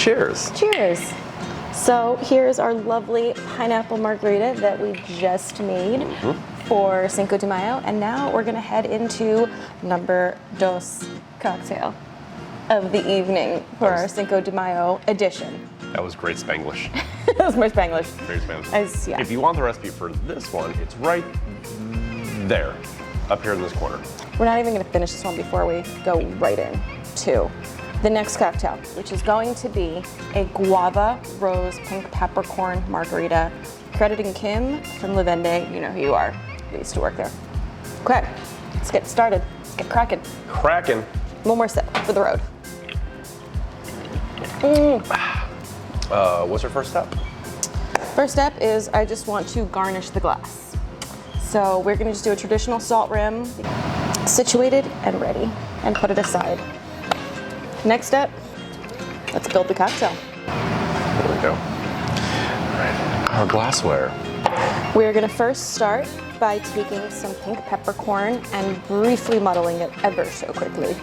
Cheers. Cheers. So here's our lovely pineapple margarita that we just made for Cinco de Mayo. And now we're gonna head into number dos cocktail of the evening for our Cinco de Mayo edition. That was great Spanglish. That was my Spanglish. Very Spanglish. Yeah. If you want the recipe for this one, it's right there, up here in this corner. We're not even gonna finish this one before we go right in to the next cocktail, which is going to be a guava rose pink peppercorn margarita. Crediting Kim from Lavende, you know who you are. We used to work there. Okay, let's get started. Let's get cracking. Cracking. One more sip for the road. What's your first step? First step is I just want to garnish the glass. So we're gonna just do a traditional salt rim, situated and ready, and put it aside. Next step, let's build the cocktail. There we go. All right, our glassware. We're gonna first start by taking some pink peppercorn and briefly muddling it ever so quickly.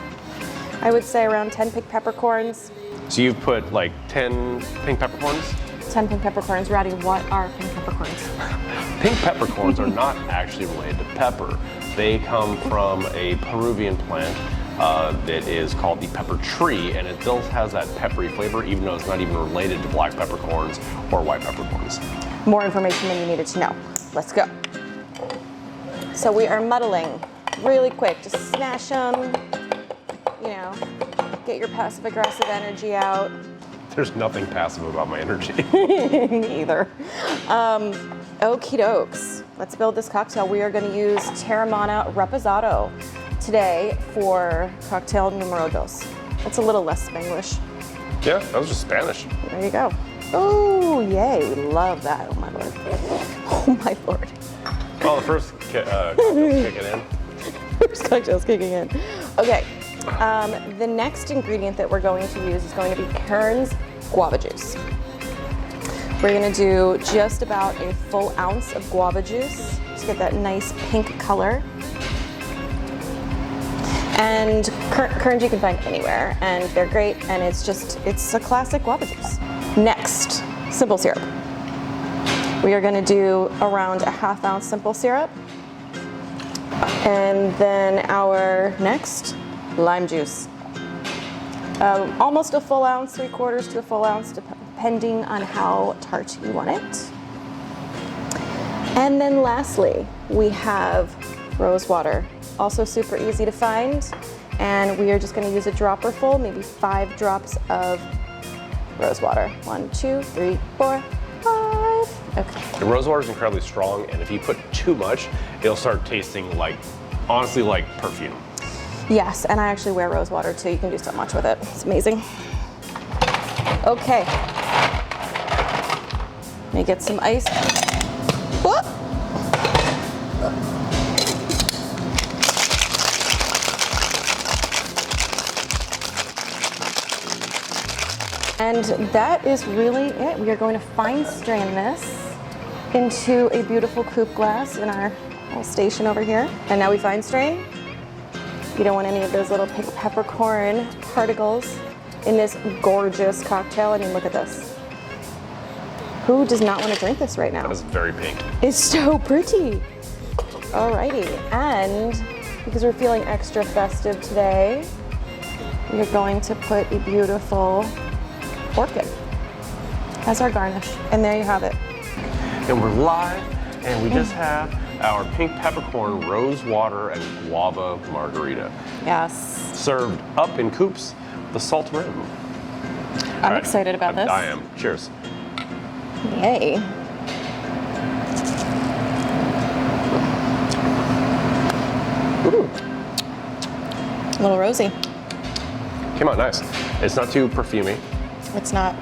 I would say around 10 pink peppercorns. So you've put like 10 pink peppercorns? 10 pink peppercorns. Rowdy, what are pink peppercorns? Pink peppercorns are not actually related to pepper. They come from a Peruvian plant that is called the pepper tree, and it still has that peppery flavor, even though it's not even related to black peppercorns or white peppercorns. More information than you needed to know. Let's go. So we are muddling really quick. Just smash them, you know, get your passive aggressive energy out. There's nothing passive about my energy. Me either. Okie dokes. Let's build this cocktail. We are going to use Teremana Reposado today for cocktail numero dos. It's a little less Spanglish. Yeah, that was just Spanish. There you go. Oh, yay. We love that. Oh, my Lord. Oh, my Lord. Oh, the first cocktail's kicking in. First cocktail's kicking in. Okay. The next ingredient that we're going to use is going to be Kerns guava juice. We're going to do just about a full ounce of guava juice to get that nice pink color. And kerns you can find anywhere, and they're great, and it's a classic guava juice. Next, simple syrup. We are going to do around a ½ ounce simple syrup. And then our next, lime juice. Almost a full ounce, 3/4 to a full ounce, depending on how tart you want it. And then lastly, we have rose water. Also super easy to find. And we are just gonna use a dropper full, maybe 5 drops of rose water. 1, 2, 3, 4, 5. Okay. The rose water is incredibly strong, and if you put too much, it'll start tasting like, honestly, like perfume. Yes, and I actually wear rose water too. You can do so much with it. It's amazing. Okay. Let me get some ice. Whoop. And that is really it. We are going to fine strain this into a beautiful coupe glass in our little station over here. And now we fine strain. You don't want any of those little pink peppercorn particles in this gorgeous cocktail. I mean, look at this. Who does not want to drink this right now? That is very pink. It's so pretty. Alrighty, and because we're feeling extra festive today, we're going to put a beautiful orchid as our garnish. And there you have it. And we're live, and we just have our pink peppercorn rose water and guava margarita. Yes. Served up in coupes, the salt rim. I'm excited about this. I am. Cheers. Yay. Ooh. A little rosy. Came out nice. It's not too perfumey. It's not.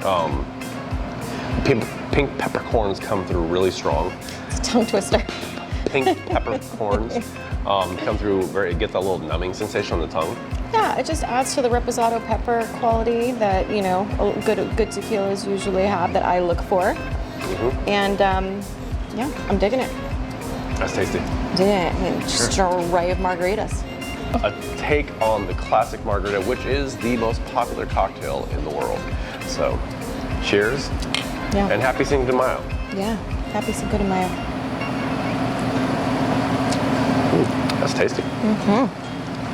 Pink peppercorns come through really strong. It's a tongue twister. Pink peppercorns come through get that little numbing sensation on the tongue. Yeah, it just adds to the reposado pepper quality that, you know, good tequilas usually have that I look for. And yeah, I'm digging it. That's tasty. Yeah, I mean, just an array of margaritas. a take on the classic margarita, which is the most popular cocktail in the world. So, cheers, and happy Cinco de Mayo. Yeah, happy Cinco de Mayo. That's tasty.